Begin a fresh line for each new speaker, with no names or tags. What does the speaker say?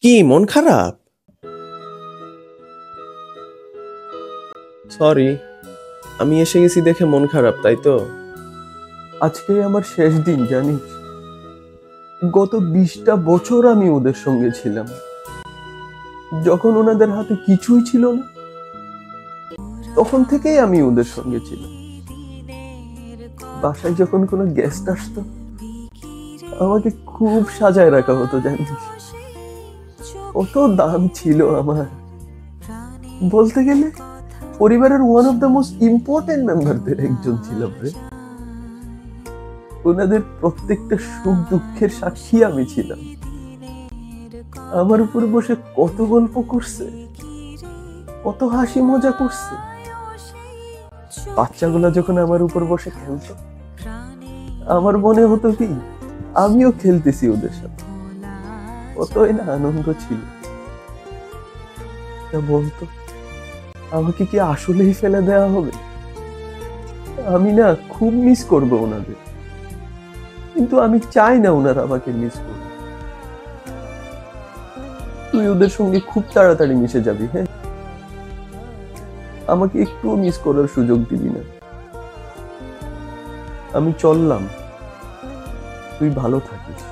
কি মন খারাপ? সরি, আমি এসে গেছি দেখে মন খারাপ, তাই তো?
আজকে আমার শেষ দিন, জানিস? গত 20টা বছর আমি ওদের সঙ্গে ছিলাম, যখন ওনাদের হাতে কিছুই ছিল না তখন থেকেই আমি ওদের সঙ্গে ছিলাম। বাসায় যখন কোনো গেস্ট আসতো আমাকে খুব সাজায় রাখা হতো, জানিস? কত দাম ছিল আমার, বলতে গেলে পরিবারের one of the most important মেম্বারদের একজন ছিলাম রে। ওনাদের প্রত্যেকটা সুখ দুঃখের সাক্ষী আমি ছিলাম। আমার উপর বসে কত গল্প করছে, কত হাসি মজা করছে। বাচ্চাগুলা যখন আমার উপর বসে খেলতো আমার মনে হতো কি আমিও খেলতেছি ওদের সাথে। কতই না আনন্দ ছিল। তা বলতো, আমাকে কি আসলেই ফেলে দেওয়া হবে? আমি না খুব মিস করবো ওনাদের, কিন্তু আমি চাই না ওনারা আমাকে মিস করবে। তুই ওদের সঙ্গে খুব তাড়াতাড়ি মিশে যাবি, হ্যাঁ? আমাকে একটুও মিস করার সুযোগ দিবি না। আমি চললাম, তুই ভালো থাকিস।